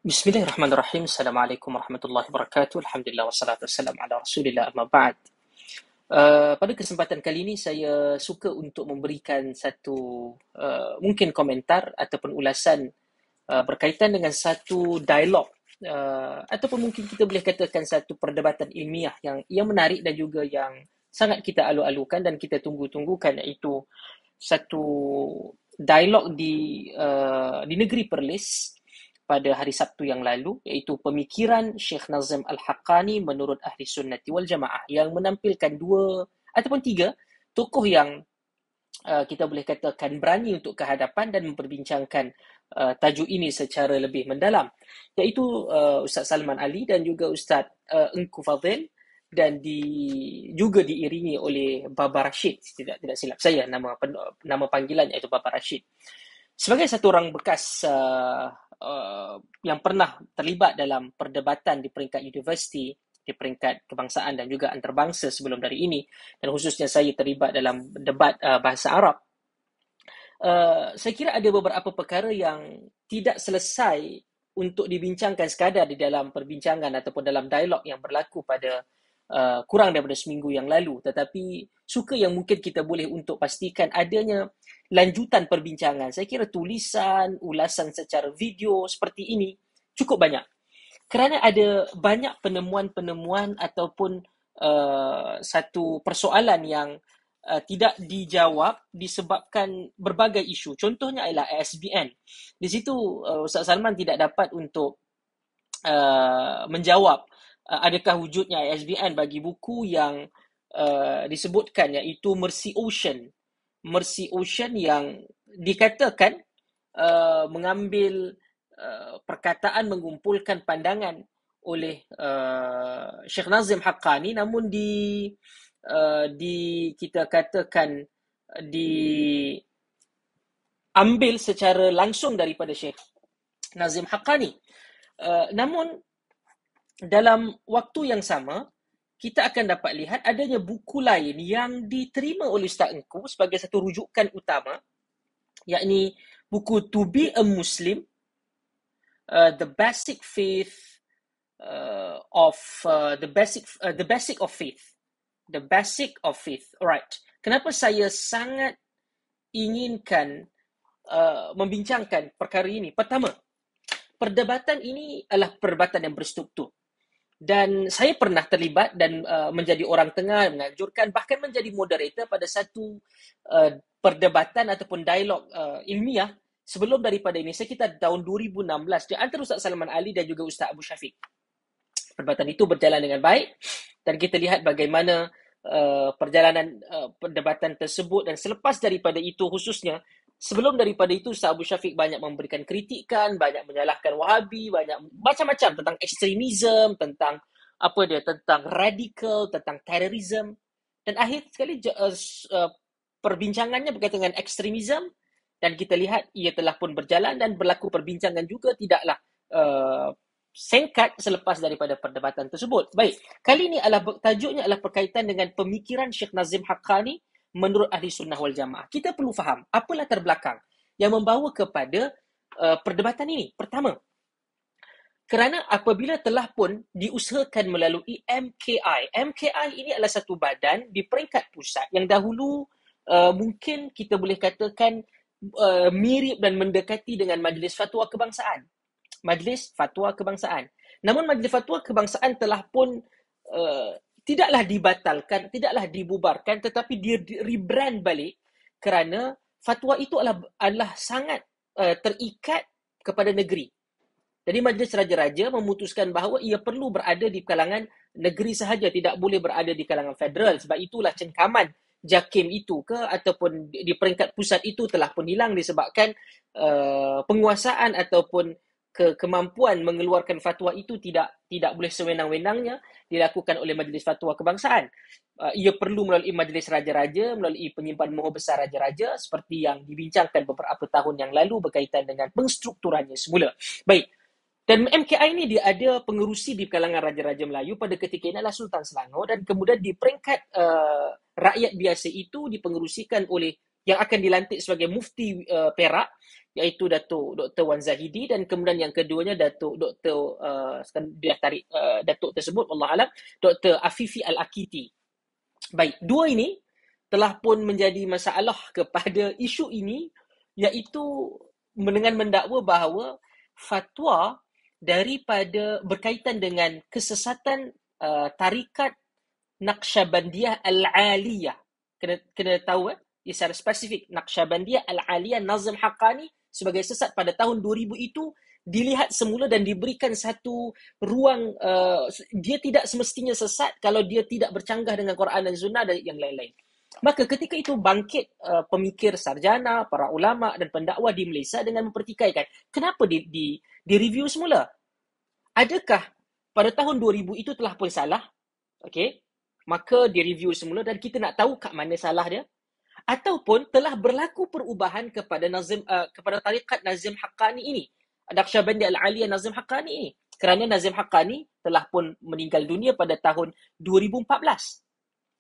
Bismillahirrahmanirrahim. Assalamualaikum warahmatullahi wabarakatuh. Alhamdulillah wassalatu wassalamu ala Rasulillah amma ba'd. Pada kesempatan kali ini saya suka untuk memberikan satu mungkin komentar ataupun ulasan berkaitan dengan satu dialog ataupun mungkin kita boleh katakan satu perdebatan ilmiah yang menarik dan juga yang sangat kita alu-alukan dan kita tunggu-tunggukan, iaitu satu dialog di negeri Perlis pada hari Sabtu yang lalu, iaitu pemikiran Syekh Nazim Al-Haqqani menurut Ahli Sunnati wal Jamaah, yang menampilkan dua ataupun tiga tokoh yang kita boleh katakan berani untuk ke hadapan dan memperbincangkan tajuk ini secara lebih mendalam, iaitu Ustaz Salman Ali dan juga Ustaz Engku Fadil, dan juga diiringi oleh Baba Rashid, tidak silap saya nama panggilannya itu Baba Rashid. Sebagai satu orang bekas yang pernah terlibat dalam perdebatan di peringkat universiti, di peringkat kebangsaan dan juga antarabangsa sebelum dari ini, dan khususnya saya terlibat dalam debat bahasa Arab, saya kira ada beberapa perkara yang tidak selesai untuk dibincangkan sekadar di dalam perbincangan ataupun dalam dialog yang berlaku pada kurang daripada seminggu yang lalu, tetapi suka yang mungkin kita boleh untuk pastikan adanya lanjutan perbincangan. Saya kira tulisan, ulasan secara video seperti ini cukup banyak, kerana ada banyak penemuan-penemuan ataupun satu persoalan yang tidak dijawab disebabkan berbagai isu. Contohnya ialah ASBN. Di situ Ustaz Salman tidak dapat untuk menjawab adakah wujudnya ISBN bagi buku yang disebutkan, iaitu Mercy Ocean. Mercy Ocean yang dikatakan mengambil perkataan, mengumpulkan pandangan oleh Syekh Nazim Haqqani, namun kita katakan diambil secara langsung daripada Syekh Nazim Haqqani. Namun dalam waktu yang sama, kita akan dapat lihat adanya buku lain yang diterima oleh Ustaz Engku sebagai satu rujukan utama, yakni buku To Be a Muslim, The Basic Faith the Basic of Faith. The Basic of Faith. Alright. Kenapa saya sangat inginkan membincangkan perkara ini? Pertama, perdebatan ini adalah perdebatan yang berstruktur. Dan saya pernah terlibat dan menjadi orang tengah, menganjurkan, bahkan menjadi moderator pada satu perdebatan ataupun dialog ilmiah sebelum daripada ini, sekitar tahun 2016, di antara Ustaz Salman Ali dan juga Ustaz Abu Syafiq. Perdebatan itu berjalan dengan baik dan kita lihat bagaimana perjalanan perdebatan tersebut. Dan selepas daripada itu, khususnya sebelum daripada itu, Ustaz Abu Syafiq banyak memberikan kritikan, banyak menyalahkan Wahabi, banyak macam-macam tentang ekstremisme, tentang tentang radikal, tentang terorisme. Dan akhir sekali perbincangannya berkaitan dengan ekstremisme, dan kita lihat ia telah pun berjalan dan berlaku perbincangan juga tidaklah singkat selepas daripada perdebatan tersebut. Baik, kali ini tajuknya adalah berkaitan dengan pemikiran Syekh Nazim Haqqani menurut Ahli Sunnah wal Jamaah. Kita perlu faham apa latar belakang yang membawa kepada perdebatan ini. Pertama, kerana apabila telah pun diusahakan melalui MKI ini adalah satu badan di peringkat pusat yang dahulu mungkin kita boleh katakan mirip dan mendekati dengan Majlis Fatwa Kebangsaan. Majlis Fatwa Kebangsaan. Namun Majlis Fatwa Kebangsaan telah pun tidaklah dibatalkan, tidaklah dibubarkan, tetapi dia rebrand balik kerana fatwa itu adalah sangat terikat kepada negeri. Jadi Majlis Raja-Raja memutuskan bahawa ia perlu berada di kalangan negeri sahaja, tidak boleh berada di kalangan federal. Sebab itulah cengkaman JAKIM itu ataupun di peringkat pusat itu telah pun hilang disebabkan penguasaan ataupun kemampuan mengeluarkan fatwa itu tidak boleh sewenang-wenangnya dilakukan oleh Majlis Fatwa Kebangsaan. Ia perlu melalui Majlis Raja-Raja, melalui penyimpan mohon besar Raja-Raja, seperti yang dibincangkan beberapa tahun yang lalu berkaitan dengan pengstrukturannya semula. Baik. Dan MKI ini dia ada pengerusi di kalangan Raja-Raja Melayu pada ketika ini adalah Sultan Selangor, dan kemudian di peringkat rakyat biasa itu dipengerusikan oleh yang akan dilantik sebagai mufti Perak, iaitu Datuk Dr. Wan Zahidi, dan kemudian yang keduanya Datuk Dr. Dia tarik Datuk tersebut, Allah Alam, Dr. Afifi Al-Akiti. Baik, dua ini telah pun menjadi masalah kepada isu ini, iaitu dengan mendakwa bahawa fatwa daripada berkaitan dengan kesesatan tarikat Naqsyabandiyah Al-Aliyah. Kena tahu secara spesifik, Naqsyabandiyah Al-Aliyah Nazim Haqqani sebagai sesat pada tahun 2000 itu dilihat semula dan diberikan satu ruang, dia tidak semestinya sesat kalau dia tidak bercanggah dengan Quran dan Sunnah dan yang lain-lain. Maka ketika itu bangkit pemikir sarjana, para ulama dan pendakwa di Malaysia dengan mempertikaikan, kenapa di review semula? Adakah pada tahun 2000 itu telah pun salah? Okey. Maka direview semula dan kita nak tahu kat mana salah dia, ataupun telah berlaku perubahan kepada kepada tarikat Nazim Haqqani ini, Naqsyabandiyah Al-Aliyah Nazim Haqqani ini, kerana Nazim Haqqani telah pun meninggal dunia pada tahun 2014.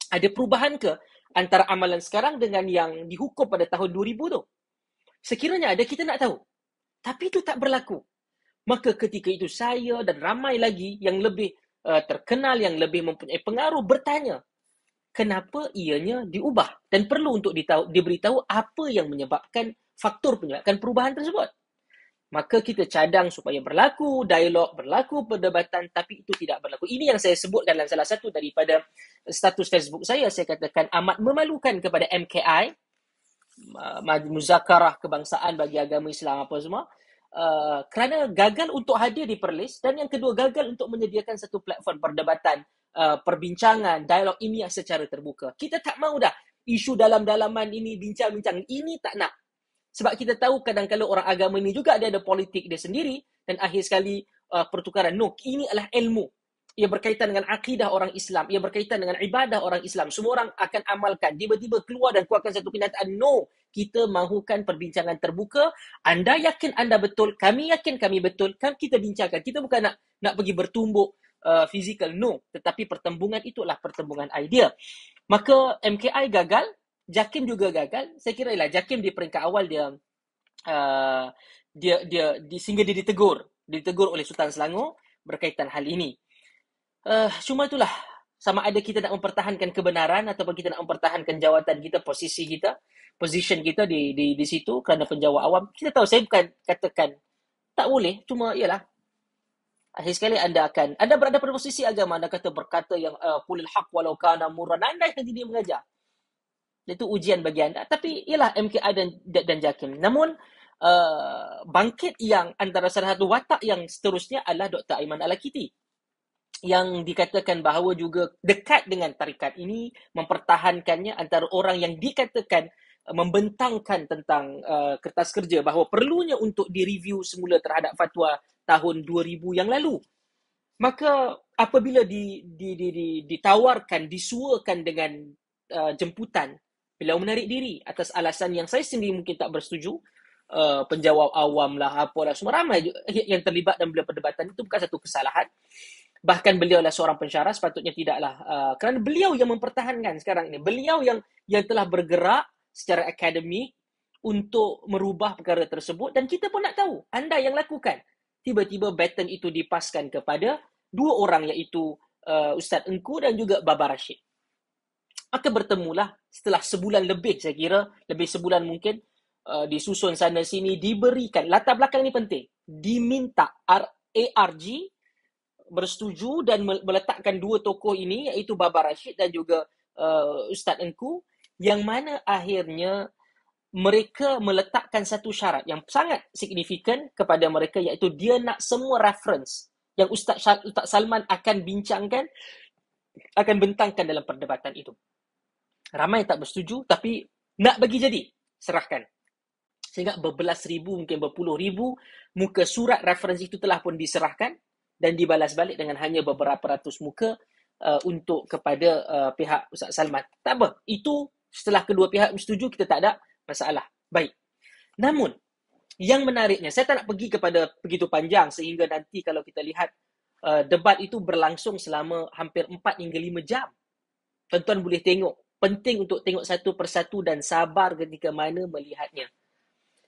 Ada perubahan ke antara amalan sekarang dengan yang dihukum pada tahun 2000 tu? Sekiranya ada, kita nak tahu. Tapi itu tak berlaku. Maka ketika itu saya dan ramai lagi yang lebih terkenal, yang lebih mempunyai pengaruh bertanya, kenapa ianya diubah? Dan perlu untuk diberitahu apa yang menyebabkan faktor penyebabkan perubahan tersebut. Maka kita cadang supaya berlaku dialog, berlaku perdebatan, tapi itu tidak berlaku. Ini yang saya sebut dalam salah satu daripada status Facebook saya. Saya katakan amat memalukan kepada MKI, Muzakarah Kebangsaan bagi Agama Islam apa semua, kerana gagal untuk hadir di Perlis, dan yang kedua gagal untuk menyediakan satu platform perdebatan, perbincangan, dialog ini secara terbuka. Kita tak mahu dah isu dalam-dalaman ini bincang-bincang. Ini tak nak. Sebab kita tahu kadang-kadang orang agama ini juga ada politik dia sendiri, dan akhir sekali pertukaran. No, ini adalah ilmu. Ia berkaitan dengan akidah orang Islam. Ia berkaitan dengan ibadah orang Islam. Semua orang akan amalkan. Tiba-tiba keluar dan keluarkan satu kenyataan. No, kita mahukan perbincangan terbuka. Anda yakin anda betul. Kami yakin kami betul. Kan kita bincangkan. Kita bukan nak pergi bertumbuk fizikal. No, tetapi pertembungan itulah pertembungan idea. Maka MKI gagal. Jakim juga gagal. Saya kira ialah Jakim di peringkat awal dia sehingga dia ditegur oleh Sultan Selangor berkaitan hal ini. Cuma itulah, sama ada kita nak mempertahankan kebenaran ataupun kita nak mempertahankan jawatan kita, position kita di situ kerana penjawat awam. Kita tahu, saya bukan katakan tak boleh, cuma ialah akhir sekali anda berada pada posisi agama, anda berkata yang qulil haq walau kana murran, anda yang tidak mengajar. Itu ujian bagi anda. Tapi ialah MKI dan Jakim. Namun bangkit yang antara salah satu watak yang seterusnya adalah Dr. Aiman Al-Akiti, yang dikatakan bahawa juga dekat dengan tarikat ini, mempertahankannya antara orang yang dikatakan membentangkan tentang kertas kerja bahawa perlunya untuk direview semula terhadap fatwa tahun 2000 yang lalu. Maka apabila ditawarkan, disuakan dengan jemputan, beliau menarik diri atas alasan yang saya sendiri mungkin tak bersetuju. Penjawab awam lah, apalah, semua ramai yang terlibat dalam perdebatan itu, bukan satu kesalahan. Bahkan beliau adalah seorang pensyarah, sepatutnya tidaklah, kerana beliau yang mempertahankan sekarang ini. Beliau yang telah bergerak secara akademik untuk merubah perkara tersebut, dan kita pun nak tahu, anda yang lakukan. Tiba-tiba baton itu dipaskan kepada dua orang, iaitu Ustaz Engku dan juga Baba Rashid. Maka bertemulah setelah sebulan lebih, saya kira, lebih sebulan mungkin, disusun sana sini, diberikan, latar belakang ini penting, diminta ARG bersetuju dan meletakkan dua tokoh ini, iaitu Baba Rashid dan juga Ustaz Engku, yang mana akhirnya mereka meletakkan satu syarat yang sangat signifikan kepada mereka, iaitu dia nak semua reference yang Ustaz Salman akan bincangkan, akan bentangkan dalam perdebatan itu. Ramai tak bersetuju, tapi nak bagi jadi, serahkan. Sehingga berbelas ribu, mungkin berpuluh ribu muka surat referensi itu telah pun diserahkan dan dibalas balik dengan hanya beberapa ratus muka untuk kepada pihak Ustaz Salman. Tak apa, itu setelah kedua pihak bersetuju, kita tak ada masalah. Baik. Namun, yang menariknya, saya tak nak pergi kepada begitu panjang sehingga nanti kalau kita lihat debat itu berlangsung selama hampir 4 hingga 5 jam. Tuan-tuan boleh tengok penting untuk tengok satu persatu dan sabar ketika mana melihatnya.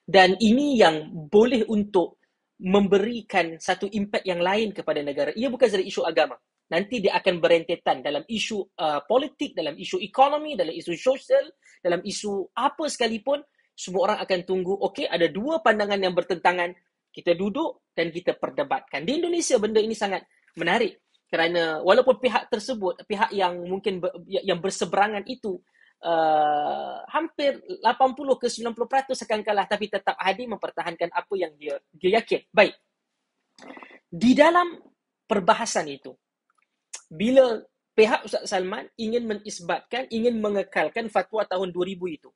Dan ini yang boleh untuk memberikan satu impak yang lain kepada negara. Ia bukan sahaja isu agama. Nanti dia akan berentetan dalam isu politik, dalam isu ekonomi, dalam isu sosial, dalam isu apa sekalipun. Semua orang akan tunggu, okey, ada dua pandangan yang bertentangan, kita duduk dan kita perdebatkan. Di Indonesia benda ini sangat menarik kerana walaupun pihak tersebut, pihak yang mungkin yang berseberangan itu hampir 80 ke 90% akan kalah, tapi tetap hadir mempertahankan apa yang dia yakin. Baik. Di dalam perbahasan itu, bila pihak Ustaz Salman ingin menisbatkan, ingin mengekalkan fatwa tahun 2000 itu,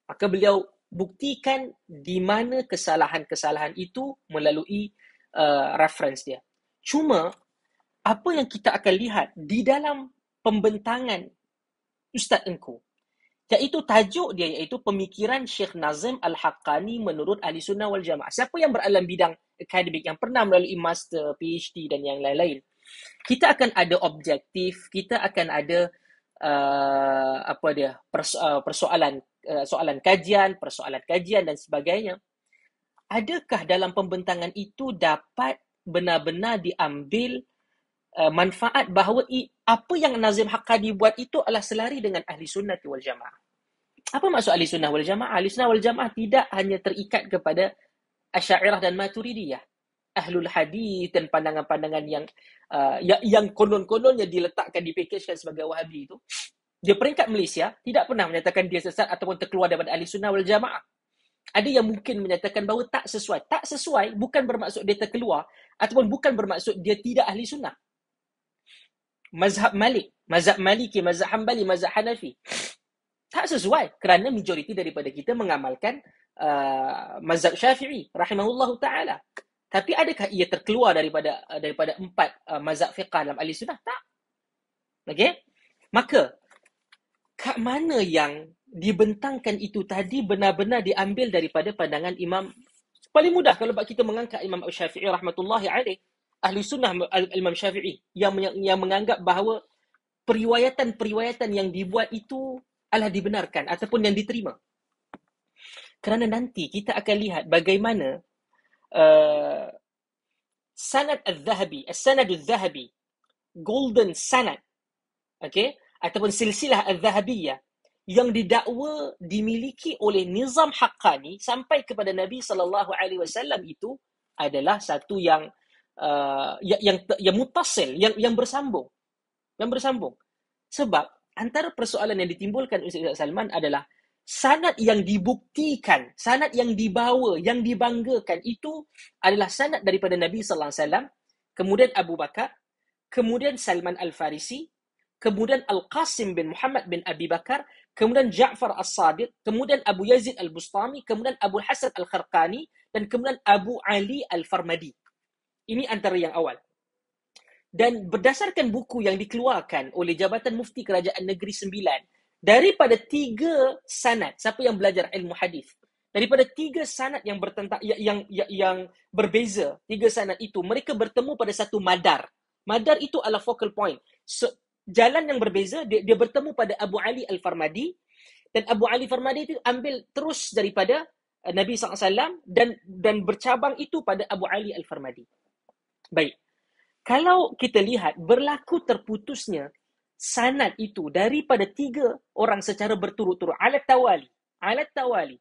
maka beliau buktikan di mana kesalahan-kesalahan itu melalui reference dia. Cuma, apa yang kita akan lihat di dalam pembentangan Ustaz Engku, iaitu tajuk dia, iaitu pemikiran Syekh Nazim Al-Haqqani menurut Ahli Sunnah wal Jamaah. Siapa yang beralam bidang akademik, yang pernah melalui master, PhD dan yang lain-lain, kita akan ada objektif, kita akan ada persoalan soalan kajian, persoalan kajian dan sebagainya. Adakah dalam pembentangan itu dapat benar-benar diambil manfaat bahawa apa yang Nazim Haqqani buat itu adalah selari dengan Ahli Sunnah wal Jamaah? Apa maksud Ahli Sunnah wal Jamaah? Ahli Sunnah wal Jamaah tidak hanya terikat kepada Asy'ariyah dan Maturidiyah, Ahlul Hadis dan pandangan-pandangan yang konon-kononnya diletakkan, dipakejkan sebagai Wahabi itu. Dia peringkat Malaysia tidak pernah menyatakan dia sesat ataupun terkeluar daripada Ahli Sunnah wal Jamaah. Ada yang mungkin menyatakan bahawa tak sesuai. Tak sesuai bukan bermaksud dia terkeluar ataupun bukan bermaksud dia tidak Ahli Sunnah. Mazhab Malik, mazhab Maliki, mazhab Hanbali, mazhab Hanafi, tak sesuai kerana majoriti daripada kita mengamalkan mazhab Syafi'i rahimahullahu ta'ala. Tapi adakah ia terkeluar daripada empat mazhab fiqh dalam Ahli Sunnah? Tak. Okey? Maka kat mana yang dibentangkan itu tadi benar-benar diambil daripada pandangan Imam. Paling mudah kalau kita mengangkat Imam Syafi'i rahmatullahi alaih, Ahli Sunnah Imam Syafi'i yang menganggap bahawa periwayatan-periwayatan yang dibuat itu adalah dibenarkan ataupun yang diterima. Kerana nanti kita akan lihat bagaimana sanad al-Zahabi, as-sanad al-Zahabi, golden sanad, okey, ataupun silsilah al-Zahabiyah yang didakwa dimiliki oleh Nizam Haqqani sampai kepada Nabi sallallahu alaihi wasallam itu adalah satu yang mutasil, yang bersambung. Sebab antara persoalan yang ditimbulkan Ustaz Salman adalah sanad yang dibuktikan, sanad yang dibawa, yang dibanggakan itu adalah sanad daripada Nabi sallallahu alaihi wasallam, kemudian Abu Bakar, kemudian Salman Al-Farisi, kemudian Al-Qasim bin Muhammad bin Abi Bakar, kemudian Ja'far As-Sadiq, kemudian Abu Yazid Al-Bustami, kemudian Abu Hasan Al-Kharqani, dan kemudian Abu Ali Al-Farmadi. Ini antara yang awal. Dan berdasarkan buku yang dikeluarkan oleh Jabatan Mufti Kerajaan Negeri Sembilan, daripada 3 sanad, siapa yang belajar ilmu hadis, daripada 3 sanad yang bertentang, yang berbeza, 3 sanad itu, mereka bertemu pada satu madar. Madar itu adalah focal point. Jalan yang berbeza, dia bertemu pada Abu Ali Al-Farmadi, dan Abu Ali Al-Farmadi itu ambil terus daripada Nabi SAW dan bercabang itu pada Abu Ali Al-Farmadi. Baik. Kalau kita lihat berlaku terputusnya sanad itu daripada 3 orang secara berturut-turut, alat tawali,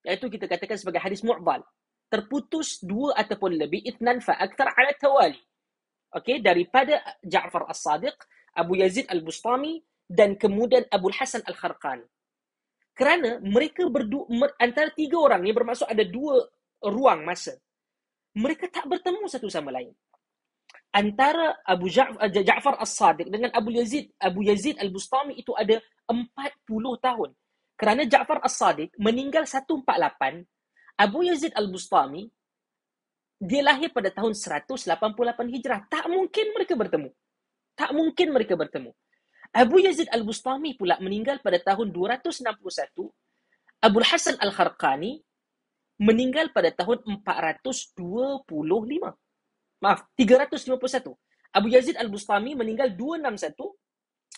iaitu kita katakan sebagai hadis mu'dhal, terputus 2 ataupun lebih, ithnan fa akthar alat tawali. Okey, daripada Ja'far As-Sadiq, Abu Yazid Al-Bustami, dan kemudian Abu Hasan Al-Kharqani. Kerana mereka antara 3 orang ni bermaksud ada 2 ruang masa. Mereka tak bertemu satu sama lain. Antara Ja'far As-Sadiq dengan Abu Yazid Al-Bustami itu ada 40 tahun. Kerana Ja'far As-Sadiq meninggal 148, Abu Yazid Al-Bustami dia lahir pada tahun 188 Hijrah. Tak mungkin mereka bertemu. Abu Yazid Al-Bustami pula meninggal pada tahun 261. Abu Hasan Al-Kharqani meninggal pada tahun 425. Maaf, 351. Abu Yazid Al-Bustami meninggal 261.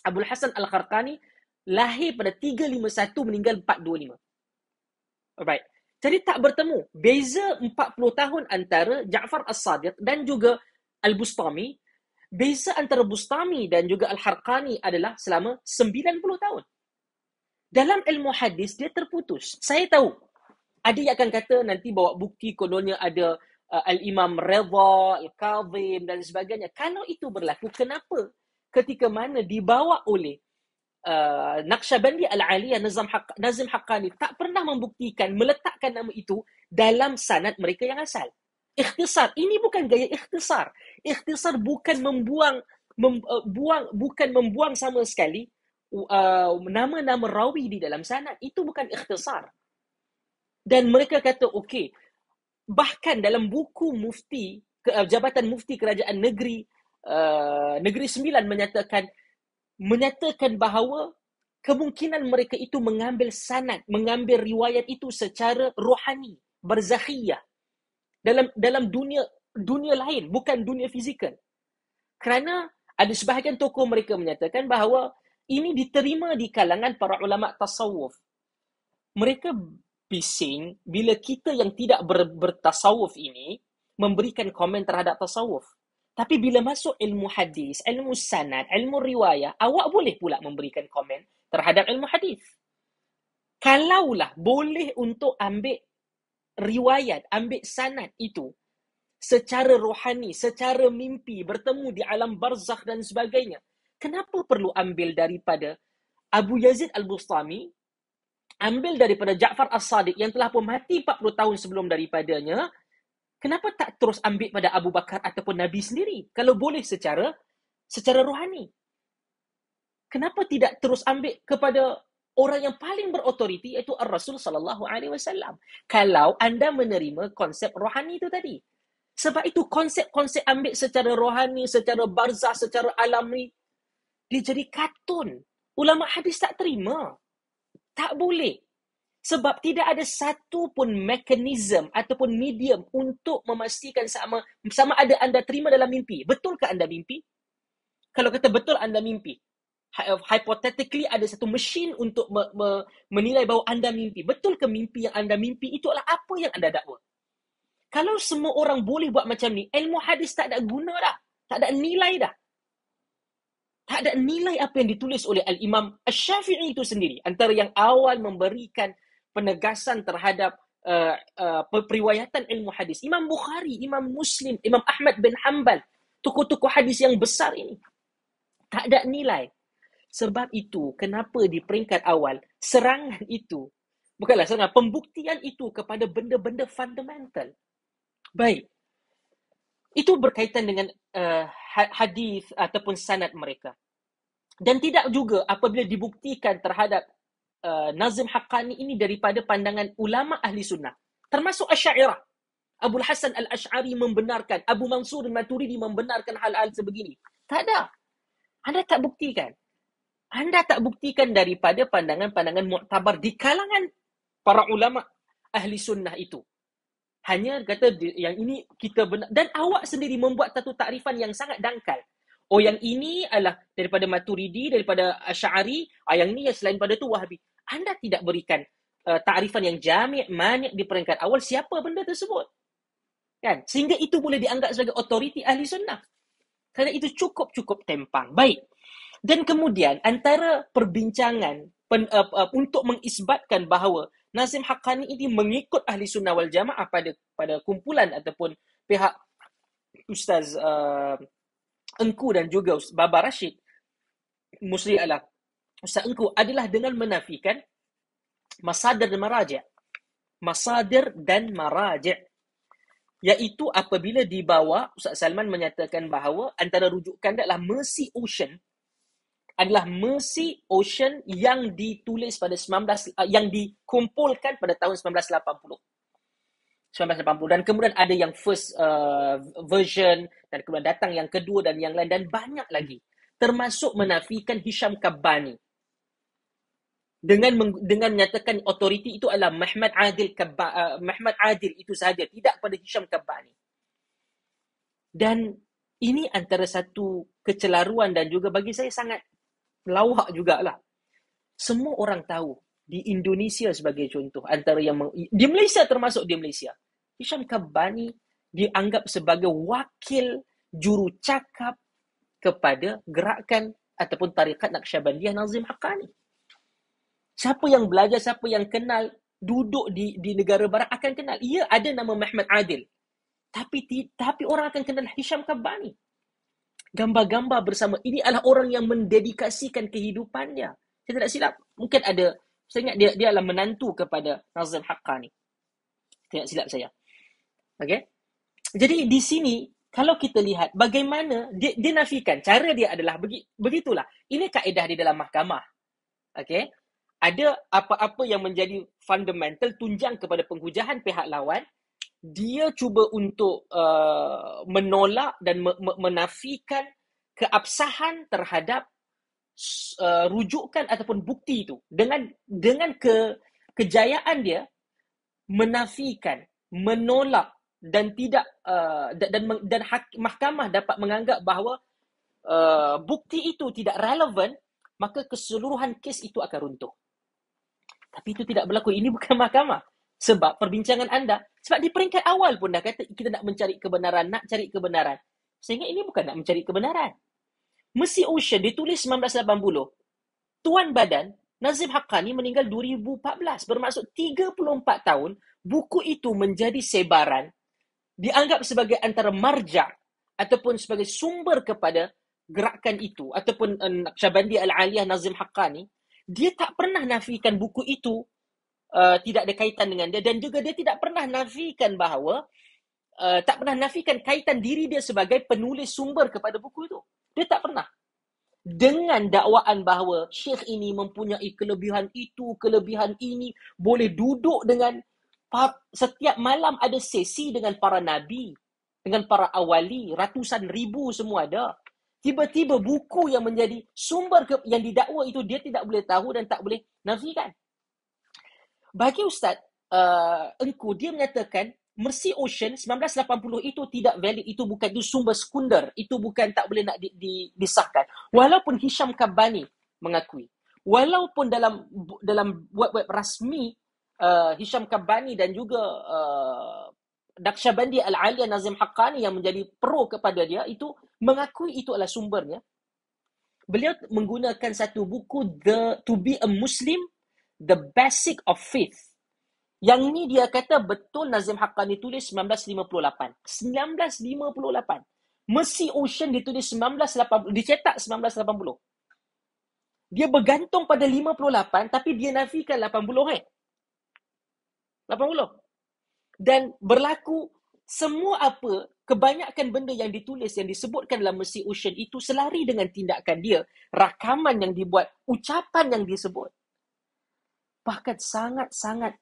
Abu Hasan Al-Kharqani lahir pada 351, meninggal 425. Alright. Jadi tak bertemu. Beza 40 tahun antara Ja'far As-Sadiq dan juga Al-Bustami. Beza antara Bustami dan juga Al-Harqani adalah selama 90 tahun. Dalam ilmu hadis, dia terputus. Saya tahu, ada yang akan kata nanti bawa bukti kononnya ada Al-Imam Redha, Al-Kadhim dan sebagainya. Kalau itu berlaku, kenapa ketika mana dibawa oleh Naqsyabandi Al-Aliyah, Nazim Haqqani tak pernah membuktikan, meletakkan nama itu dalam sanad mereka yang asal. Ikhtisar. Ini bukan gaya ikhtisar. Ikhtisar bukan bukan membuang sama sekali nama-nama rawi di dalam sanad. Itu bukan ikhtisar. Dan mereka kata, okey, bahkan dalam buku mufti, Jabatan Mufti Kerajaan Negeri Negeri Sembilan menyatakan bahawa kemungkinan mereka itu mengambil sanad, mengambil riwayat itu secara rohani, barzakhiyah, dalam dunia lain, bukan dunia fizikal. Kerana ada sebahagian tokoh mereka menyatakan bahawa ini diterima di kalangan para ulama tasawuf. Mereka bising bila kita yang tidak bertasawuf ini memberikan komen terhadap tasawuf. Tapi bila masuk ilmu hadis, ilmu sanad, ilmu riwayah, awak boleh pula memberikan komen terhadap ilmu hadis. Kalaulah boleh untuk ambil riwayat, ambil sanad itu secara rohani, secara mimpi, bertemu di alam barzakh dan sebagainya, kenapa perlu ambil daripada Abu Yazid Al-Bustami, ambil daripada Ja'far As-Sadiq yang telah pun mati 40 tahun sebelum daripadanya? Kenapa tak terus ambil pada Abu Bakar ataupun Nabi sendiri? Kalau boleh secara rohani. Kenapa tidak terus ambil kepada orang yang paling berotoriti, iaitu Ar-Rasul sallallahu alaihi wasallam? Kalau anda menerima konsep rohani itu tadi. Sebab itu konsep-konsep ambil secara rohani, secara barzah, secara alami, dia jadi katun. Ulama hadis tak terima. Tak boleh. Sebab tidak ada satu pun mekanisme ataupun medium untuk memastikan sama ada anda terima dalam mimpi. Betulkah anda mimpi? Kalau kata betul anda mimpi, hypothetically ada satu mesin untuk menilai bahawa anda mimpi. Betul ke mimpi yang anda mimpi itu adalah apa yang anda dakwa? Kalau semua orang boleh buat macam ni, ilmu hadis tak ada guna dah. Tak ada nilai dah. Tak ada nilai apa yang ditulis oleh Al-Imam Asy-Syafi'i itu sendiri. Antara yang awal memberikan penegasan terhadap periwayatan ilmu hadis. Imam Bukhari, Imam Muslim, Imam Ahmad bin Hanbal, tokoh-tokoh hadis yang besar ini. Tak ada nilai. Sebab itu, kenapa di peringkat awal, serangan itu, bukanlah serangan, pembuktian itu kepada benda-benda fundamental. Baik. Itu berkaitan dengan hadis ataupun sanad mereka. Dan tidak juga apabila dibuktikan terhadap Nazim Haqqani ini daripada pandangan ulama ahli sunnah. Termasuk Asy'ariyah. Abul Hasan Al-Asy'ari membenarkan, Abu Mansur Al-Maturidi membenarkan hal-hal sebegini. Tak ada. Anda tak buktikan. Anda tak buktikan daripada pandangan-pandangan muktabar di kalangan para ulama ahli sunnah itu. Hanya kata yang ini kita benar. Dan awak sendiri membuat satu takrifan yang sangat dangkal. Oh, yang ini adalah daripada Maturidi, daripada Asy'ari, yang ini yang selain pada itu Wahabi. Anda tidak berikan takrifan yang jami', mani' di peringkat awal siapa benda tersebut. Kan? Sehingga itu boleh dianggap sebagai otoriti ahli sunnah. Kerana itu cukup tempang. Baik. Dan kemudian antara perbincangan untuk mengisbatkan bahawa Nazim Haqqani ini mengikut ahli sunnah wal jamaah pada kumpulan ataupun pihak Ustaz Engku dan juga Baba Rashid Musli Alah Ustaz Engku adalah dengan menafikan masadir dan maraji'. Masadir dan maraji'. Iaitu apabila dibawa, Ustaz Salman menyatakan bahawa antara rujukan adalah Mercy Ocean yang ditulis pada yang dikumpulkan pada tahun 1980. Dan kemudian ada yang first version dan kemudian datang yang kedua dan yang lain dan banyak lagi, termasuk menafikan Hisham Kabbani dengan menyatakan otoriti itu adalah Muhammad Adil itu sahaja, tidak pada Hisham Kabbani. Dan ini antara satu kecelaruan dan juga bagi saya sangat lawak jugalah. Semua orang tahu di Indonesia sebagai contoh, antara yang di Malaysia, termasuk di Malaysia, Hisham Kabbani dianggap sebagai wakil jurucakap kepada gerakan ataupun tarikat Naqsyabandiyah Nazim Haqqani. Siapa yang belajar, siapa yang kenal, duduk di negara barat akan kenal. Ia ada nama Muhammad Adil. Tapi orang akan kenal Hisham Kabbani. Gambar-gambar bersama. Ini adalah orang yang mendedikasikan kehidupannya. Saya tidak silap. Mungkin ada, saya ingat dia adalah menantu kepada Nazim Haqqani. Tidak silap saya. Okay? Jadi di sini, kalau kita lihat bagaimana dia nafikan, cara dia adalah begitulah. Ini kaedah di dalam mahkamah. Okay? Ada apa-apa yang menjadi fundamental, tunjang kepada penghujahan pihak lawan, dia cuba untuk menolak dan menafikan keabsahan terhadap rujukan ataupun bukti itu dengan kejayaan dia menafikan, menolak dan tidak mahkamah dapat menganggap bahawa bukti itu tidak relevan, maka keseluruhan kes itu akan runtuh. Tapi itu tidak berlaku. Ini bukan mahkamah. Sebab perbincangan anda, sebab di peringkat awal pun dah kata kita nak mencari kebenaran, nak cari kebenaran. Sehingga ini bukan nak mencari kebenaran. Mercy Ocean ditulis 1980. Tuan badan Nazim Haqqani meninggal 2014. Bermaksud 34 tahun, buku itu menjadi sebaran, dianggap sebagai antara marja' ataupun sebagai sumber kepada gerakan itu, ataupun Naqsyabandiyah Al-Aliyah Nazim Haqqani. Dia tak pernah nafikan buku itu tidak ada kaitan dengan dia, dan juga dia tidak pernah nafikan bahawa tak pernah nafikan kaitan diri dia sebagai penulis sumber kepada buku itu. Dia tak pernah. Dengan dakwaan bahawa syekh ini mempunyai kelebihan itu, kelebihan ini, boleh duduk dengan setiap malam ada sesi dengan para nabi, dengan para awali, ratusan ribu semua ada. Tiba-tiba buku yang menjadi sumber yang didakwa itu dia tidak boleh tahu dan tak boleh nafikan. Bagi Ustaz Engku, dia menyatakan Mercy Ocean 1980 itu tidak valid, itu bukan, itu sumber sekunder, itu bukan, tak boleh nak disahkan. Walaupun Hisham Kabbani mengakui, walaupun dalam web-web rasmi Hisham Kabbani dan juga Naqsyabandiyah Al-Aliyah Nazim Haqqani yang menjadi pro kepada dia itu mengakui itu adalah sumbernya. Beliau menggunakan satu buku, To Be a Muslim, The Basic of Faith. Yang ini dia kata betul Nazim Haqqani tulis 1958. 1958. Mercy Ocean ditulis 1980, dicetak 1980. Dia bergantung pada 58 tapi dia nafikan 80 80. Dan berlaku semua kebanyakan benda yang ditulis, yang disebutkan dalam Mercy Ocean itu selari dengan tindakan dia, rakaman yang dibuat, ucapan yang disebut. Bahkan sangat-sangat,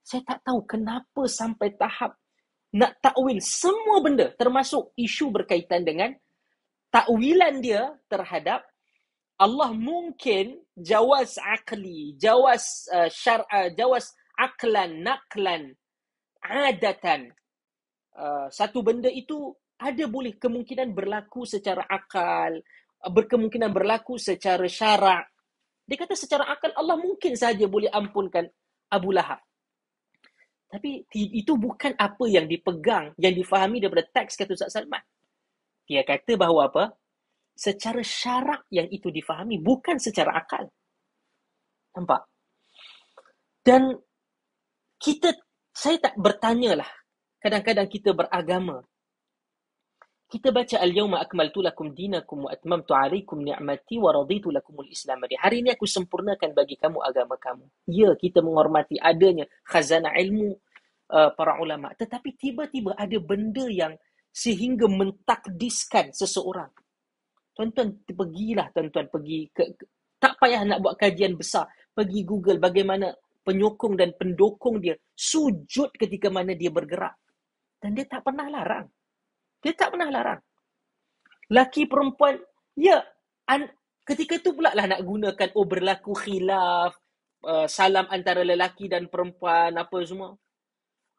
saya tak tahu kenapa sampai tahap nak takwil semua benda, termasuk isu berkaitan dengan takwilan dia terhadap Allah. Mungkin jawaz akli, jawaz syar'a, jawaz aklan, naqlan, adatan. Satu benda itu ada boleh kemungkinan berlaku secara akal, berkemungkinan berlaku secara syarak. Dia kata secara akal Allah mungkin saja boleh ampunkan Abu Lahab. Tapi itu bukan apa yang dipegang, yang difahami daripada teks kata Ustaz Salman. Dia kata bahawa apa? Secara syarak yang itu difahami, bukan secara akal. Nampak? Dan saya tak bertanyalah. Kadang-kadang kita beragama. Kita baca al-yawma akmaltu lakum dinakum wa atmamtu alaikum ni'mati wa raditu lakumul Islam. Hari ini aku sempurnakan bagi kamu agama kamu. Ya, kita menghormati adanya khazanah ilmu para ulama. Tetapi tiba-tiba ada benda yang sehingga mentakdiskan seseorang. Tuan-tuan, pergilah tuan-tuan pergi tak payah nak buat kajian besar. Pergi Google bagaimana penyokong dan pendukung dia sujud ketika mana dia bergerak. Dan dia tak pernah larang. Dia tak pernah larang. Laki perempuan, ya, ketika itu pula lah nak gunakan, berlaku khilaf, salam antara lelaki dan perempuan, apa semua.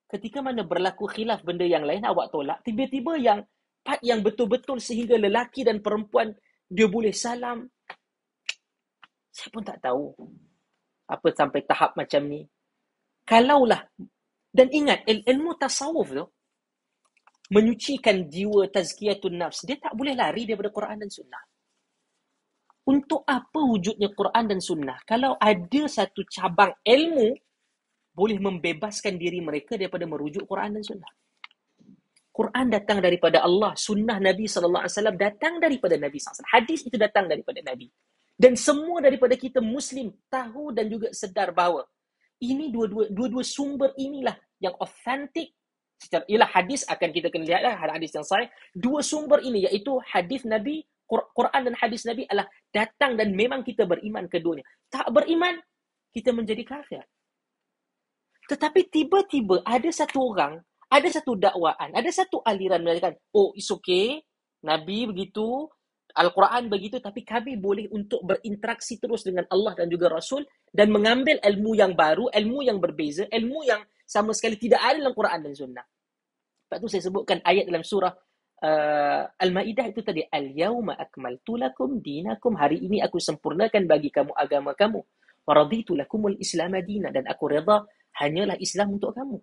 Ketika mana berlaku khilaf benda yang lain, awak tolak. Tiba-tiba yang part yang betul-betul sehingga lelaki dan perempuan dia boleh salam. Saya pun tak tahu. apa sampai tahap macam ni. Kalaulah, dan ingat, ilmu tasawuf tu, menyucikan jiwa, tazkiyatun nafs, dia tak boleh lari daripada Quran dan Sunnah. Untuk apa wujudnya Quran dan Sunnah? Kalau ada satu cabang ilmu boleh membebaskan diri mereka daripada merujuk Quran dan Sunnah. Quran datang daripada Allah, Sunnah Nabi SAW datang daripada Nabi SAW. Hadis itu datang daripada Nabi. Dan semua daripada kita Muslim tahu dan juga sedar bahawa ini dua-dua sumber inilah yang authentic. Secara ialah hadis akan kita kena lihatlah hadis yang sahih. Dua sumber ini iaitu hadis Nabi, Quran dan hadis Nabi adalah datang dan memang kita beriman keduanya. Tak beriman, kita menjadi kafir. Tetapi tiba-tiba ada satu orang, ada satu dakwaan, ada satu aliran mengatakan, oh it's okay, Nabi begitu, Al-Quran begitu, tapi kami boleh untuk berinteraksi terus dengan Allah dan juga Rasul dan mengambil ilmu yang baru, ilmu yang berbeza, ilmu yang sama sekali tidak ada dalam Quran dan Sunnah. Sebab tu saya sebutkan ayat dalam surah Al-Ma'idah itu tadi, Al-yawma akmaltu lakum dinakum, hari ini aku sempurnakan bagi kamu agama kamu. Wa raditu lakumul Islam dina, dan aku redha hanyalah Islam untuk kamu.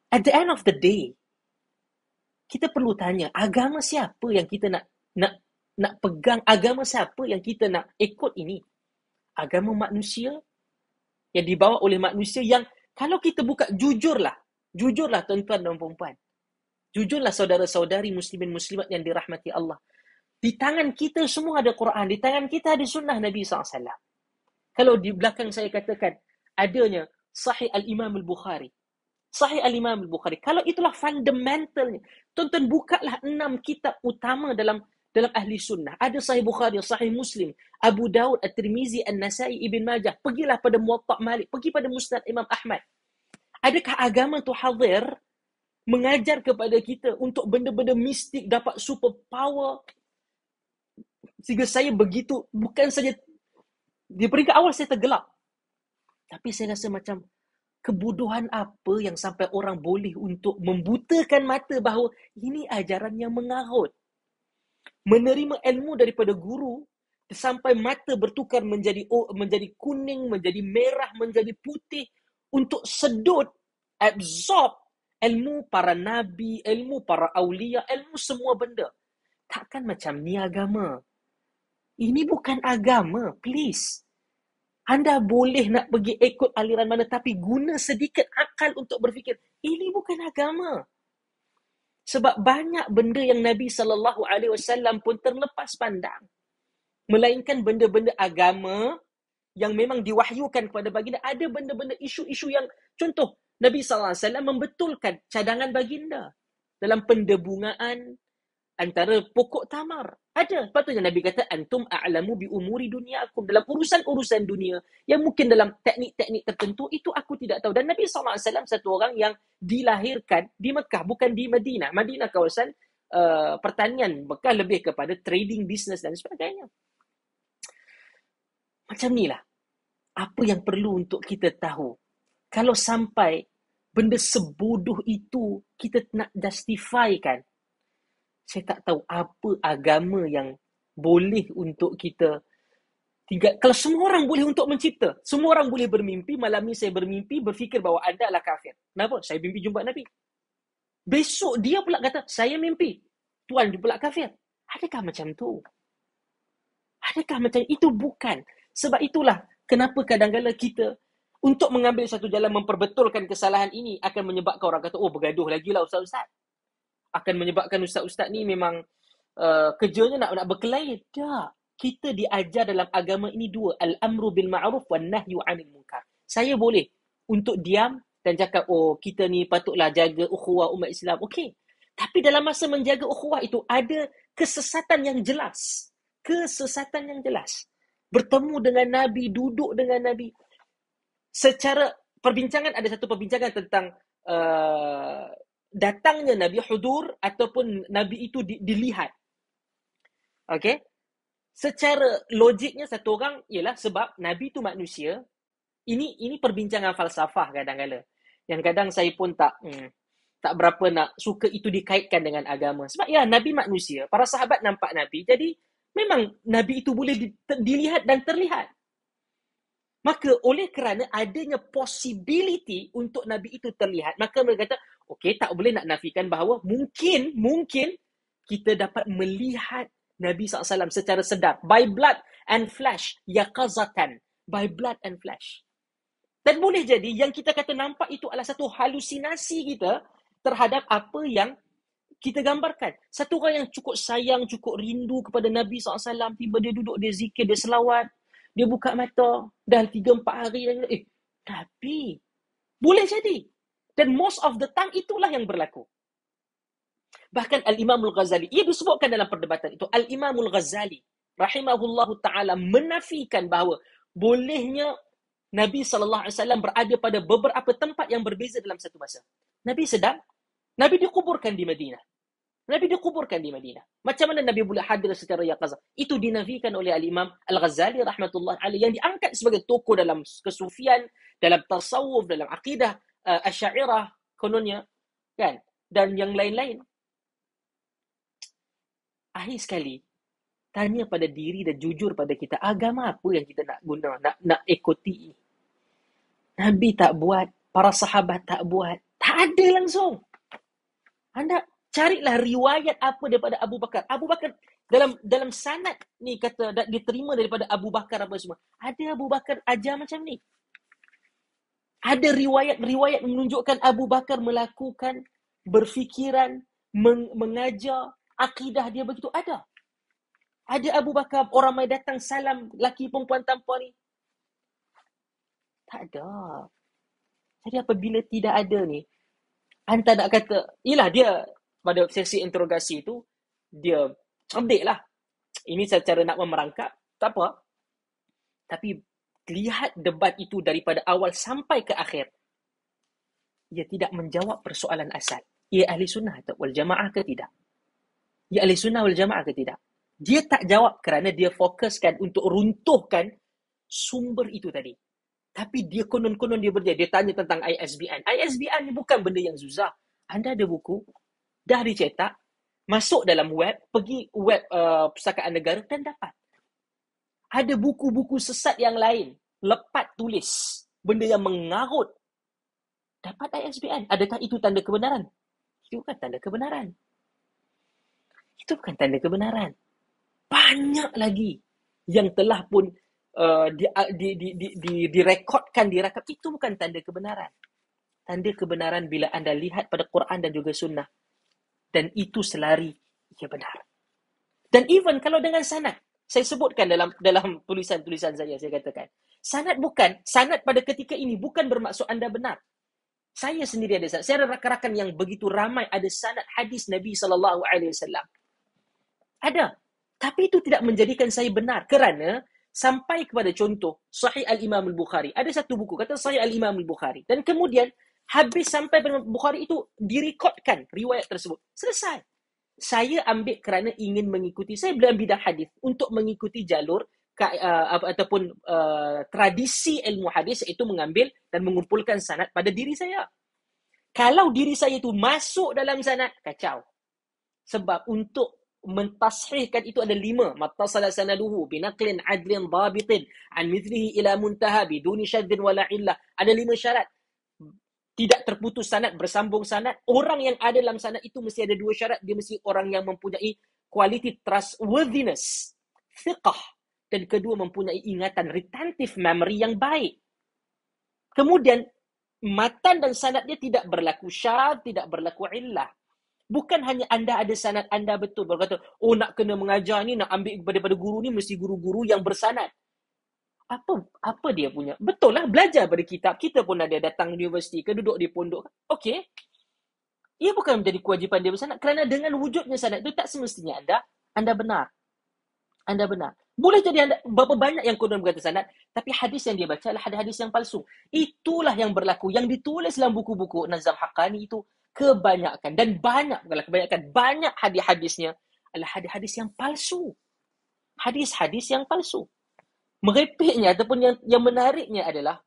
At the end of the day, kita perlu tanya, agama siapa yang kita nak pegang, agama siapa yang kita nak ikut ini? Agama manusia yang dibawa oleh manusia yang kalau kita buka, jujurlah tuan-tuan dan puan-puan, jujurlah saudara-saudari muslimin muslimat yang dirahmati Allah. Di tangan kita semua ada Quran, di tangan kita ada sunnah Nabi SAW. Kalau di belakang saya katakan adanya Sahih Al-Imam Al-Bukhari. Sahih Al-Imam Al-Bukhari. Kalau itulah fundamentalnya. Tuan-tuan, bukalah 6 kitab utama dalam ahli sunnah. Ada Sahih Bukhari, Sahih Muslim, Abu Daud, At-Tirmizi, An-Nasai, Ibn Majah. Pergilah pada Muwatta' Malik. Pergi pada Musnad Imam Ahmad. Adakah agama tu hadir mengajar kepada kita untuk benda-benda mistik, dapat super power? Sehingga saya begitu, bukan saja di peringkat awal saya tergelak. Tapi saya rasa macam kebodohan apa yang sampai orang boleh untuk membutakan mata bahawa ini ajaran yang mengarut. Menerima ilmu daripada guru sampai mata bertukar menjadi kuning, menjadi merah, menjadi putih untuk sedut, absorb ilmu para nabi, ilmu para awliya, ilmu semua benda. Takkan macam ni agama. Ini bukan agama, please. Anda boleh nak pergi ikut aliran mana, tapi guna sedikit akal untuk berfikir. Ini bukan agama. Sebab banyak benda yang Nabi SAW pun terlepas pandang. Melainkan benda-benda agama yang memang diwahyukan kepada baginda. Ada benda-benda isu-isu yang, contoh, Nabi SAW membetulkan cadangan baginda dalam pendebungaan antara pokok tamar. Ada. Patutnya Nabi kata, antum a'lamu bi umuri dunyakum. Dalam urusan-urusan dunia, yang mungkin dalam teknik-teknik tertentu, itu aku tidak tahu. Dan Nabi SAW satu orang yang dilahirkan di Mekah, bukan di Madinah. Madinah kawasan pertanian. Mekah lebih kepada trading, business dan sebagainya. Macam ni lah. Apa yang perlu untuk kita tahu. Kalau sampai benda sebodoh itu kita nak justifikan, saya tak tahu apa agama yang boleh untuk kita tinggal. Kalau semua orang boleh untuk mencipta, semua orang boleh bermimpi, malam ni saya bermimpi, berfikir bahawa anda adalah kafir. Kenapa? Saya mimpi jumpa Nabi. Besok dia pula kata, saya mimpi, Tuan pula kafir. Adakah macam tu? Adakah macam itu? Bukan. Sebab itulah kenapa kadang-kadang kita untuk mengambil satu jalan memperbetulkan kesalahan ini akan menyebabkan orang kata, oh bergaduh lagi lah ustaz-ustaz. Akan menyebabkan ustaz-ustaz ni memang kerjanya nak berkelahi. Tak. Kita diajar dalam agama ini dua. Al-amru bil ma'ruf wan nahyu 'anil munkar. Saya boleh untuk diam dan cakap, oh kita ni patutlah jaga ukhuwah umat Islam. Okey. Tapi dalam masa menjaga ukhuwah itu ada kesesatan yang jelas. Kesesatan yang jelas. Bertemu dengan Nabi, duduk dengan Nabi. Secara perbincangan, ada satu perbincangan tentang datangnya Nabi hudur ataupun Nabi itu dilihat. Okey? Secara logiknya satu orang ialah sebab Nabi itu manusia. Ini perbincangan falsafah kadang-kadang. Yang kadang saya pun tak berapa nak suka itu dikaitkan dengan agama. Sebab ya, Nabi manusia, para sahabat nampak Nabi. Jadi memang Nabi itu boleh dilihat dan terlihat. Maka oleh kerana adanya possibility untuk Nabi itu terlihat, maka mereka kata, okey, tak boleh nak nafikan bahawa mungkin kita dapat melihat Nabi SAW secara sedar. By blood and flesh. Yaqazatan. By blood and flesh. Dan boleh jadi yang kita kata nampak itu adalah satu halusinasi kita terhadap apa yang kita gambarkan. Satu orang yang cukup sayang, cukup rindu kepada Nabi SAW, tiba dia duduk, dia zikir, dia selawat, dia buka mata, dah 3-4 hari, Nabi. Boleh jadi. Dan most of the time itulah yang berlaku. Bahkan Al-Imam Al-Ghazali, ia disebutkan dalam perdebatan itu, Al-Imam Al-Ghazali, rahimahullahu ta'ala, menafikan bahawa bolehnya Nabi SAW berada pada beberapa tempat yang berbeza dalam satu masa. Nabi sedang, Nabi dikuburkan di Madinah. Macam mana Nabi boleh hadir secara yaqazah? Itu dinafikan oleh Al-Imam Al-Ghazali rahmatullah alaih, yang diangkat sebagai tokoh dalam kesufian, dalam tasawuf, dalam akidah Asy'ariyah kononnya, kan? Dan yang lain-lain. Akhir sekali, tanya pada diri dan jujur pada kita, agama apa yang kita nak guna, nak ikuti? Nabi tak buat, para sahabat tak buat, tak ada langsung. Anda carilah riwayat apa daripada Abu Bakar. Abu Bakar dalam sanad ni kata diterima daripada Abu Bakar apa semua. Ada Abu Bakar ajar macam ni. Ada riwayat menunjukkan Abu Bakar melakukan berfikiran, mengajar akidah dia begitu, ada. Ada Abu Bakar, orang mai datang salam, laki perempuan tanpa ni. Tak ada. Jadi apabila tidak ada ni, anda nak kata, yelah dia pada sesi interogasi itu, dia cerdik lah. Ini secara nak memerangkap, tak apa. Tapi lihat debat itu daripada awal sampai ke akhir. Ia tidak menjawab persoalan asal. Ia ahli sunnah wal jamaah ke tidak? Ia ahli sunnah wal jamaah ke tidak? Dia tak jawab kerana dia fokuskan untuk runtuhkan sumber itu tadi. Tapi dia konon-konon dia berjaya. Dia tanya tentang ISBN. ISBN ni bukan benda yang susah. Anda ada buku, dah dicetak, masuk dalam web, pergi web Pustakaan Negara dan dapat. Ada buku-buku sesat yang lain, lepat tulis, benda yang mengarut. Dapat ISBN. Adakah itu tanda kebenaran? Itu bukan tanda kebenaran. Banyak lagi yang telah pun direkodkan, direkap. Itu bukan tanda kebenaran. Tanda kebenaran bila anda lihat pada Quran dan juga sunnah. Dan itu selari, ia benar. Dan even kalau dengan sanad, saya sebutkan dalam tulisan-tulisan saya katakan, sanad pada ketika ini bukan bermaksud anda benar. Saya sendiri ada sanad. Saya ada rakan-rakan yang begitu ramai ada sanad hadis Nabi SAW. Ada. Tapi itu tidak menjadikan saya benar. Kerana sampai kepada contoh Sahih Al-Imam Al-Bukhari. Ada satu buku kata Sahih Al-Imam Al-Bukhari. Dan kemudian habis sampai pada Bukhari itu direkodkan riwayat tersebut. Selesai. Saya ambil kerana ingin mengikuti. Saya dalam bidang hadis untuk mengikuti jalur ataupun tradisi ilmu hadis, iaitu mengambil dan mengumpulkan sanad pada diri saya. Kalau diri saya itu masuk dalam sanad, kacau. Sebab untuk mentashihkan itu ada 5. Mattasala sanaduhu binaqlin adlin dhabitin an mithlihi ila muntaha biduni syaddin wala illah. Ada 5 syarat. Tidak terputus sanad, bersambung sanad. Orang yang ada dalam sanad itu mesti ada 2 syarat. Dia mesti orang yang mempunyai quality trustworthiness, thiqah, dan kedua mempunyai ingatan, retentive memory yang baik. Kemudian matan dan sanad dia tidak berlaku syadz, tidak berlaku illah. Bukan hanya anda ada sanad anda betul, berkata, nak kena mengajar ni, nak ambil daripada guru ni, mesti guru-guru yang bersanad. Apa dia punya? Betul lah, belajar pada kitab. Kita pun ada datang universiti ke, duduk di pondok. Okey. Ia bukan menjadi kewajipan dia bersanad. Kerana dengan wujudnya sanad itu, tak semestinya anda benar. Anda benar. Boleh jadi berapa banyak yang konon berkata sanad, tapi hadis yang dia baca adalah hadis yang palsu. Itulah yang berlaku. Yang ditulis dalam buku-buku Nazam Haqqani itu, kebanyakan banyak hadis-hadisnya adalah hadis-hadis yang palsu. Hadis-hadis yang palsu. Merepeknya ataupun yang menariknya adalah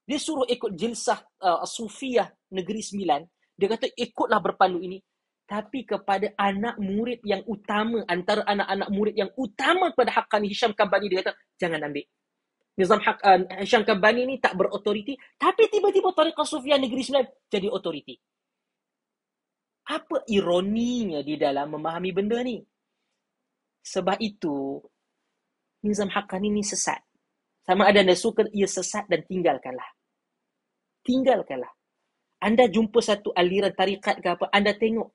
dia suruh ikut jilsah Sufiyah Negeri Sembilan. Dia kata ikutlah berpandu ini. Tapi kepada anak murid yang utama, antara anak-anak murid yang utama kepada Haqqani, Hisham Kabani, dia kata jangan ambil. Hisham Kabbani ni tak berautoriti, tapi tiba-tiba Tariqah Sufiah Negeri Sembilan jadi autoriti. Apa ironinya di dalam memahami benda ni? Sebab itu, Nizam Haqqani ni sesat. Sama ada anda suka, ia sesat dan tinggalkanlah. Tinggalkanlah. Anda jumpa satu aliran tarikat ke apa, anda tengok.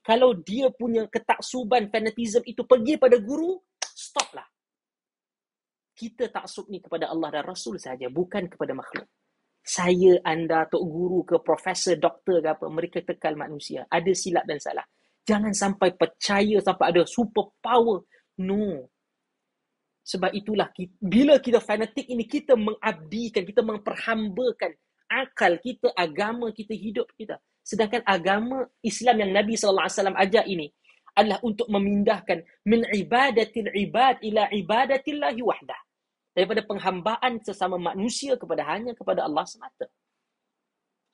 Kalau dia punya ketaksuban, fanatism itu pergi pada guru, stoplah. Kita taksub ni kepada Allah dan Rasul saja, bukan kepada makhluk. Saya, anda, tok guru ke profesor, doktor ke apa, mereka kekal manusia. Ada silap dan salah. Jangan sampai percaya sampai ada super power. No. Sebab itulah, bila kita fanatik ini, kita mengabdikan, kita memperhambakan akal kita, agama kita, hidup kita. Sedangkan agama Islam yang Nabi SAW ajar ini adalah untuk memindahkan min ibadatil ibad ila ibadatillahi wahdah. Daripada penghambaan sesama manusia hanya kepada Allah semata.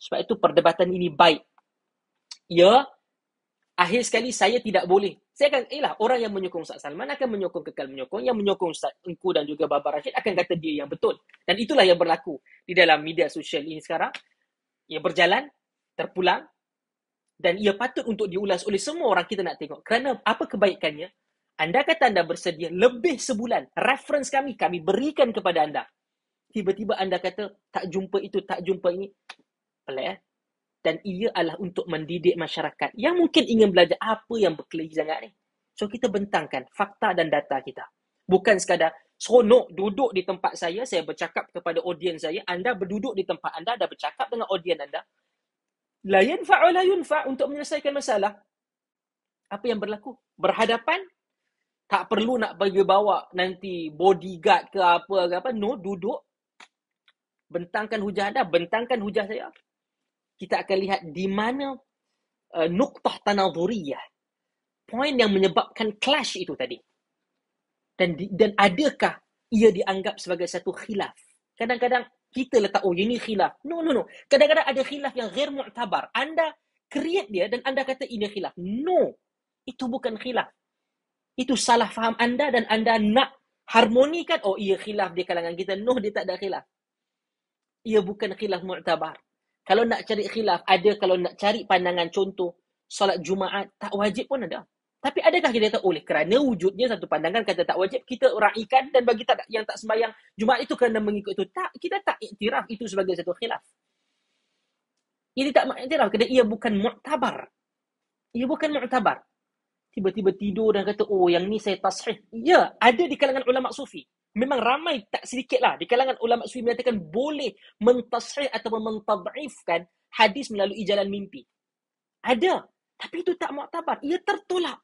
Sebab itu perdebatan ini baik. Ya, akhir sekali saya tidak boleh. Saya akan, orang yang menyokong Ustaz Salman akan menyokong, kekal menyokong. Yang menyokong Ustaz Engku dan juga Baba Rashid akan kata dia yang betul. Dan itulah yang berlaku di dalam media sosial ini sekarang. Ia berjalan, terpulang. Dan ia patut untuk diulas oleh semua orang, kita nak tengok. Kerana apa kebaikannya? Anda kata anda bersedia lebih sebulan. Reference kami berikan kepada anda. Tiba-tiba anda kata, tak jumpa itu, tak jumpa ini. Pelik. Dan ia adalah untuk mendidik masyarakat yang mungkin ingin belajar apa yang berkelahi sangat ni. So, kita bentangkan fakta dan data kita. Bukan sekadar seronok duduk di tempat saya bercakap kepada audiens saya, anda berduduk di tempat anda bercakap dengan audiens anda. La yanfa' wa la yunfa' untuk menyelesaikan masalah. Apa yang berlaku? Berhadapan, tak perlu nak bagi bawa nanti bodyguard ke apa. No, duduk. Bentangkan hujah anda, bentangkan hujah saya. Kita akan lihat di mana nuktah tanadhuriyah. Poin yang menyebabkan clash itu tadi. Dan adakah ia dianggap sebagai satu khilaf? Kadang-kadang kita letak, ini khilaf. No. Kadang-kadang ada khilaf yang ghair mu'tabar. Anda create dia dan anda kata ini khilaf. No. Itu bukan khilaf. Itu salah faham anda dan anda nak harmonikan. Ia khilaf di kalangan kita. No, dia tak ada khilaf. Ia bukan khilaf mu'tabar. Kalau nak cari khilaf, ada. Kalau nak cari pandangan contoh, solat Jumaat, tak wajib pun ada. Tapi adakah kita kata, oleh kerana wujudnya satu pandangan kata tak wajib, kita raikan dan bagi yang tak sembahyang Jumaat itu kerana mengikut itu. Tak, kita tak iktiraf itu sebagai satu khilaf. Ini tak iktiraf, kerana ia bukan mu'tabar. Ia bukan mu'tabar. Tiba-tiba tidur dan kata, yang ni saya tashih. Ya, ada di kalangan ulama sufi. Memang ramai, tak sedikit lah. Di kalangan ulama sufi menyatakan boleh mentashih atau mentad'ifkan hadis melalui jalan mimpi. Ada. Tapi itu tak mu'tabar. Ia tertolak.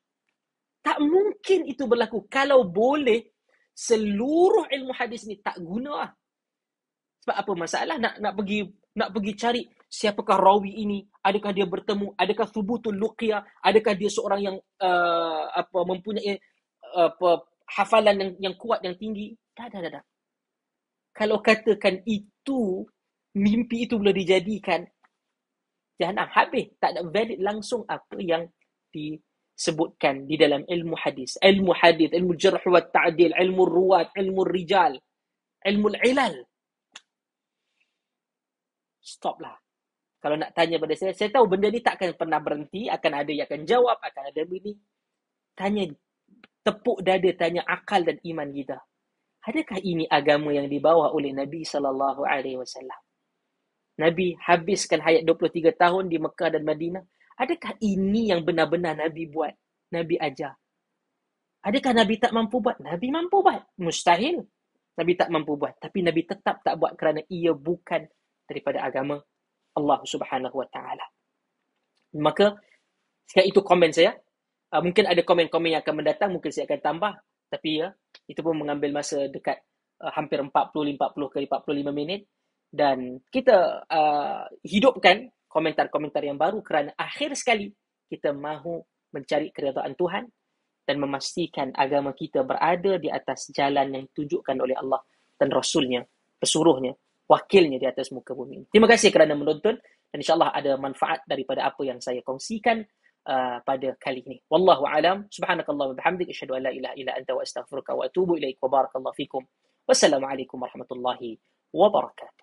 Tak mungkin itu berlaku. Kalau boleh, seluruh ilmu hadis ni tak guna lah. Sebab apa masalah? Nak pergi cari siapakah rawi ini, adakah dia bertemu, adakah thubutul luqyah, adakah dia seorang yang mempunyai hafalan yang kuat, yang tinggi. Tak. Kalau katakan itu, mimpi itu boleh dijadikan, jangan habis. Tak ada valid langsung apa yang disebutkan di dalam ilmu hadis. Ilmu hadis, ilmu jarh wa ta'dil, ilmu ruwat, ilmu rijal, ilmu ilal. Stoplah. Kalau nak tanya pada saya tahu benda ni tak akan pernah berhenti, akan ada yang akan jawab, akan ada begini. Tanya, tepuk dada, tanya akal dan iman kita. Adakah ini agama yang dibawa oleh Nabi SAW? Nabi habiskan hayat 23 tahun di Mekah dan Madinah. Adakah ini yang benar-benar Nabi buat? Nabi ajar. Adakah Nabi tak mampu buat? Nabi mampu buat. Mustahil Nabi tak mampu buat. Tapi Nabi tetap tak buat kerana ia bukan daripada agama Allah Subhanahu Wa Taala. Maka sekarang itu komen saya. Mungkin ada komen-komen yang akan mendatang, mungkin saya akan tambah, tapi itu pun mengambil masa dekat hampir 40 ke 45 minit, dan kita hidupkan komentar-komentar yang baru kerana akhir sekali kita mahu mencari keridaan Tuhan dan memastikan agama kita berada di atas jalan yang ditunjukkan oleh Allah dan Rasulnya, pesuruhnya, wakilnya di atas muka bumi. Terima kasih kerana menonton dan insyaAllah ada manfaat daripada apa yang saya kongsikan pada kali ini. Wallahu a'lam. Subhanakallah wa bihamdik, asyhadu an la ilaha illa anta wa astaghfiruka wa atubu ilaik, wa barakallahu fikum Wassalamualaikum warahmatullahi wabarakatuh.